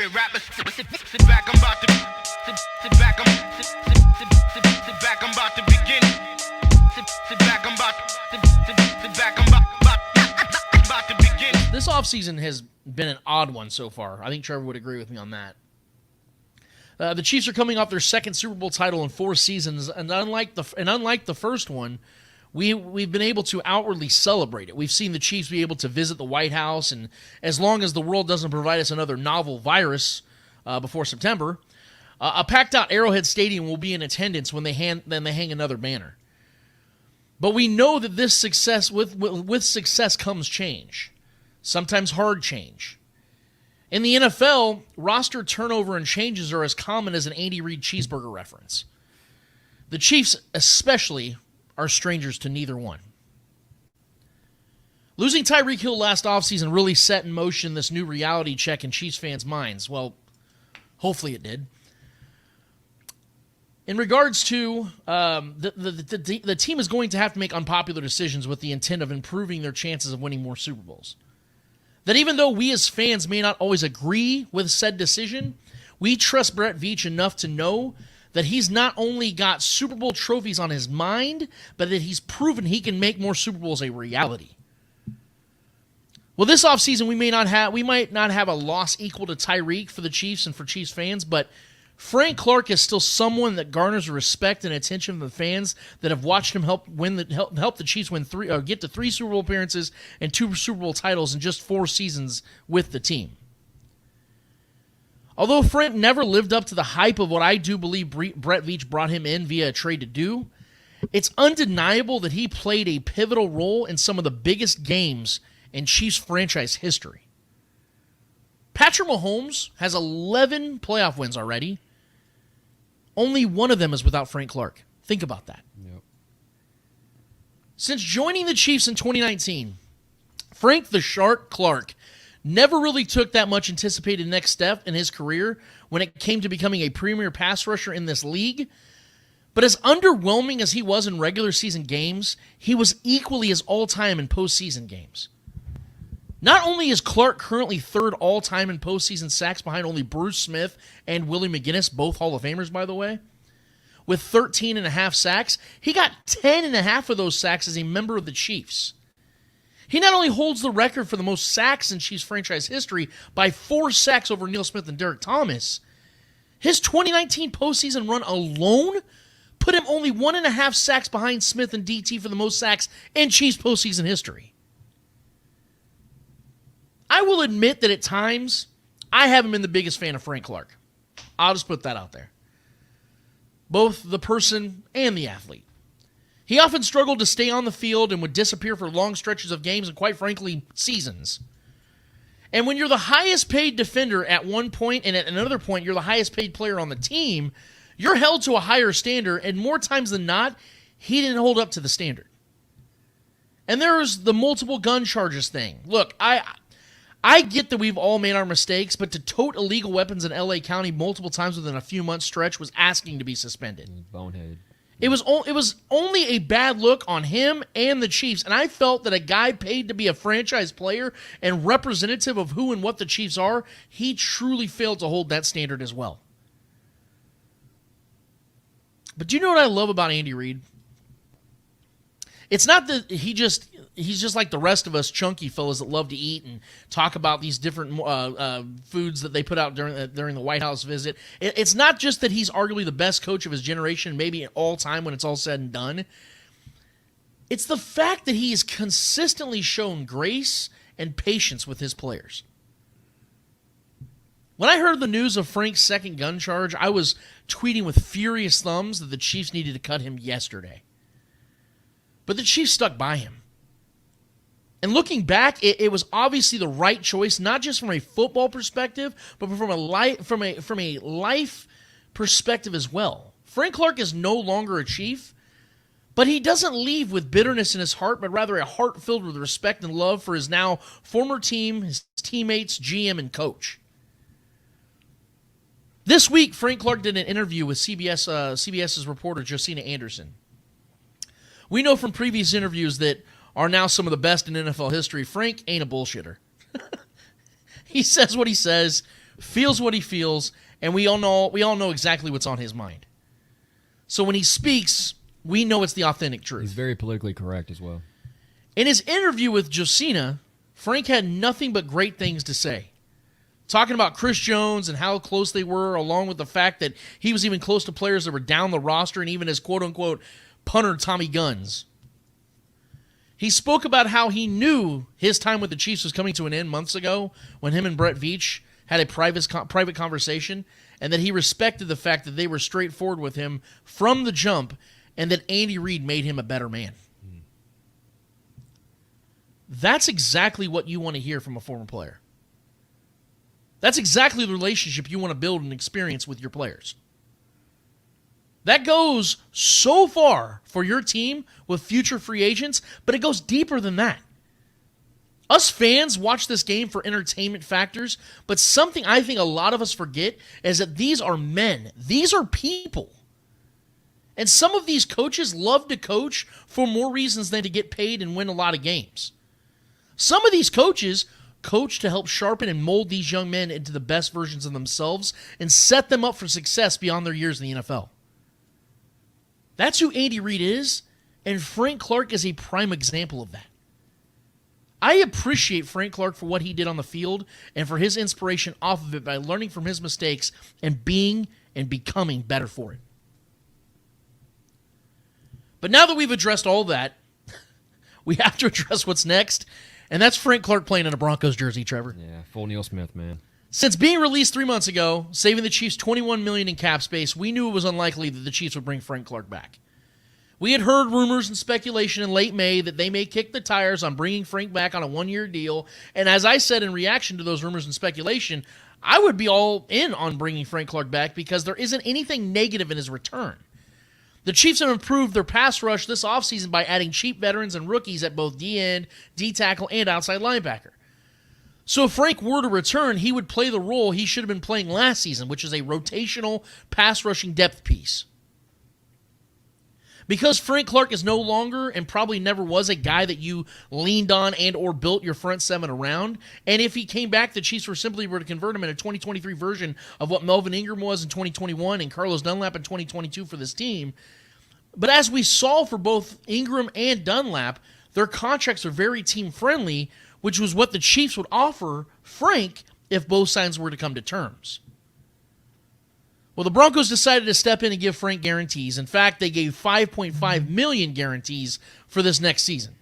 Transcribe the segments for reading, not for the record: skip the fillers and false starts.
favorite rapper. Sit back, I'm about to. Sit back, sit back, I'm about to begin. Sit back, I'm about to. Sit back, I'm about to begin. This offseason has been an odd one so far. I think Trevor would agree with me on that. The Chiefs are coming off their second Super Bowl title in 4 seasons, and unlike the first one, we've been able to outwardly celebrate it. We've seen the Chiefs be able to visit the White House, and as long as the world doesn't provide us another novel virus before September, a packed-out Arrowhead Stadium will be in attendance when they hang another banner. But we know that this success with success comes change, sometimes hard change. In the NFL, roster turnover and changes are as common as an Andy Reid cheeseburger reference. The Chiefs, especially, are strangers to neither one. Losing Tyreek Hill last offseason really set in motion this new reality check in Chiefs fans' minds. Well, hopefully it did. In regards to the team is going to have to make unpopular decisions with the intent of improving their chances of winning more Super Bowls. That even though we as fans may not always agree with said decision, we trust Brett Veach enough to know that he's not only got Super Bowl trophies on his mind, but that he's proven he can make more Super Bowls a reality. Well, this offseason we might not have a loss equal to Tyreek for the Chiefs and for Chiefs fans, but Frank Clark is still someone that garners respect and attention from the fans that have watched him help the Chiefs get to 3 Super Bowl appearances and 2 Super Bowl titles in just 4 seasons with the team. Although Frank never lived up to the hype of what I do believe Brett Veach brought him in via a trade to do, it's undeniable that he played a pivotal role in some of the biggest games in Chiefs franchise history. Patrick Mahomes has 11 playoff wins already. Only one of them is without Frank Clark. Think about that. Yep. Since joining the Chiefs in 2019, Frank the Shark Clark never really took that much anticipated next step in his career when it came to becoming a premier pass rusher in this league. But as underwhelming as he was in regular season games, he was equally as all-time in postseason games. Not only is Clark currently 3rd all-time in postseason sacks behind only Bruce Smith and Willie McGinnis, both Hall of Famers, by the way, with 13.5 sacks, he got 10.5 of those sacks as a member of the Chiefs. He not only holds the record for the most sacks in Chiefs franchise history by 4 sacks over Neil Smith and Derek Thomas, his 2019 postseason run alone put him only 1.5 sacks behind Smith and DT for the most sacks in Chiefs postseason history. I will admit that at times, I haven't been the biggest fan of Frank Clark. I'll just put that out there. Both the person and the athlete. He often struggled to stay on the field and would disappear for long stretches of games and, quite frankly, seasons. And when you're the highest paid defender at one point and at another point you're the highest paid player on the team, you're held to a higher standard, and more times than not, he didn't hold up to the standard. And there's the multiple gun charges thing. Look, I get that we've all made our mistakes, but to tote illegal weapons in L.A. County multiple times within a few months stretch was asking to be suspended. Bonehead. It was only a bad look on him and the Chiefs, and I felt that a guy paid to be a franchise player and representative of who and what the Chiefs are, he truly failed to hold that standard as well. But do you know what I love about Andy Reid? It's not that he's just like the rest of us chunky fellas that love to eat and talk about these different foods that they put out during the White House visit. It's not just that he's arguably the best coach of his generation, maybe all time when it's all said and done. It's the fact that he has consistently shown grace and patience with his players. When I heard the news of Frank's second gun charge, I was tweeting with furious thumbs that the Chiefs needed to cut him yesterday. But the Chiefs stuck by him. And looking back, it was obviously the right choice, not just from a football perspective, but from a life perspective as well. Frank Clark is no longer a Chief, but he doesn't leave with bitterness in his heart, but rather a heart filled with respect and love for his now former team, his teammates, GM, and coach. This week, Frank Clark did an interview with CBS's reporter Josina Anderson. We know from previous interviews that are now some of the best in NFL history, Frank ain't a bullshitter. He says what he says, feels what he feels, and we all know exactly what's on his mind. So when he speaks, we know it's the authentic truth. He's very politically correct as well. In his interview with Josina, Frank had nothing but great things to say. Talking about Chris Jones and how close they were, along with the fact that he was even close to players that were down the roster and even his quote-unquote punter Tommy Guns. He spoke about how he knew his time with the Chiefs was coming to an end months ago when him and Brett Veach had a private conversation, and that he respected the fact that they were straightforward with him from the jump and that Andy Reid made him a better man. That's exactly what you want to hear from a former player. That's exactly the relationship you want to build and experience with your players. That goes so far for your team with future free agents, but it goes deeper than that. Us fans watch this game for entertainment factors, but something I think a lot of us forget is that these are men. These are people. And some of these coaches love to coach for more reasons than to get paid and win a lot of games. Some of these coaches coach to help sharpen and mold these young men into the best versions of themselves and set them up for success beyond their years in the NFL. That's who Andy Reid is, and Frank Clark is a prime example of that. I appreciate Frank Clark for what he did on the field and for his inspiration off of it by learning from his mistakes and being and becoming better for it. But now that we've addressed all that, we have to address what's next, and that's Frank Clark playing in a Broncos jersey, Trevor. Yeah, full Neil Smith, man. Since being released 3 months ago, saving the Chiefs $21 million in cap space, we knew it was unlikely that the Chiefs would bring Frank Clark back. We had heard rumors and speculation in late May that they may kick the tires on bringing Frank back on a one-year deal, and as I said in reaction to those rumors and speculation, I would be all in on bringing Frank Clark back because there isn't anything negative in his return. The Chiefs have improved their pass rush this offseason by adding cheap veterans and rookies at both D-end, D-tackle, and outside linebacker. So if Frank were to return, he would play the role he should have been playing last season, which is a rotational pass-rushing depth piece. Because Frank Clark is no longer and probably never was a guy that you leaned on and or built your front seven around, and if he came back, the Chiefs were to convert him in a 2023 version of what Melvin Ingram was in 2021 and Carlos Dunlap in 2022 for this team. But as we saw for both Ingram and Dunlap, their contracts are very team-friendly, which was what the Chiefs would offer Frank if both sides were to come to terms. Well, the Broncos decided to step in and give Frank guarantees. In fact, they gave $5.5 million guarantees for this next season.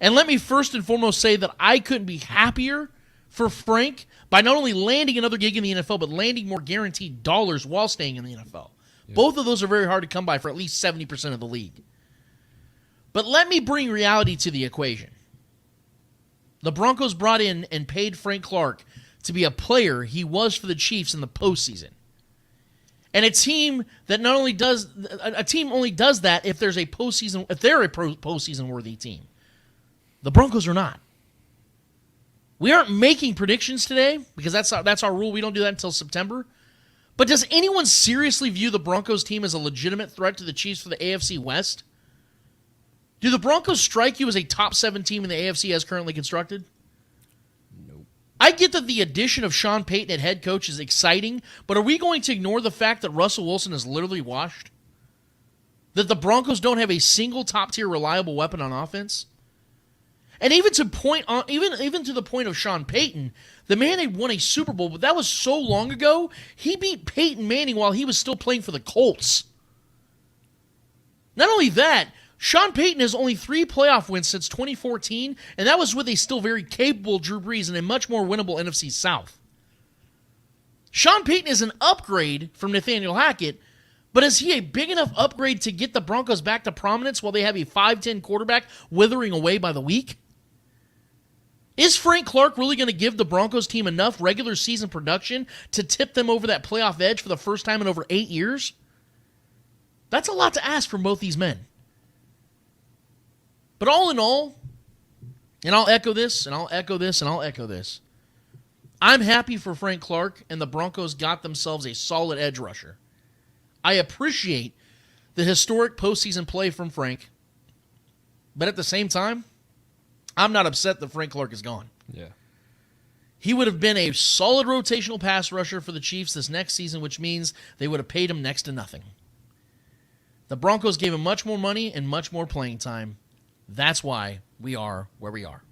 And let me first and foremost say that I couldn't be happier for Frank by not only landing another gig in the NFL, but landing more guaranteed dollars while staying in the NFL. Yep. Both of those are very hard to come by for at least 70% of the league. But let me bring reality to the equation. The Broncos brought in and paid Frank Clark to be a player he was for the Chiefs in the postseason. And a team only does that if they're a postseason worthy team. The Broncos are not. We aren't making predictions today because that's our rule. We don't do that until September. But does anyone seriously view the Broncos team as a legitimate threat to the Chiefs for the AFC West? Do the Broncos strike you as a top 7 team in the AFC as currently constructed? Nope. I get that the addition of Sean Payton at head coach is exciting, but are we going to ignore the fact that Russell Wilson is literally washed? That the Broncos don't have a single top-tier reliable weapon on offense? And even to the point of Sean Payton, the man had won a Super Bowl, but that was so long ago, he beat Peyton Manning while he was still playing for the Colts. Not only that, Sean Payton has only 3 playoff wins since 2014, and that was with a still very capable Drew Brees and a much more winnable NFC South. Sean Payton is an upgrade from Nathaniel Hackett, but is he a big enough upgrade to get the Broncos back to prominence while they have a 5'10 quarterback withering away by the week? Is Frank Clark really going to give the Broncos team enough regular season production to tip them over that playoff edge for the first time in over 8 years? That's a lot to ask from both these men. But all in all, and I'll echo this, and I'll echo this, and I'll echo this, I'm happy for Frank Clark, and the Broncos got themselves a solid edge rusher. I appreciate the historic postseason play from Frank, but at the same time, I'm not upset that Frank Clark is gone. Yeah. He would have been a solid rotational pass rusher for the Chiefs this next season, which means they would have paid him next to nothing. The Broncos gave him much more money and much more playing time. That's why we are where we are.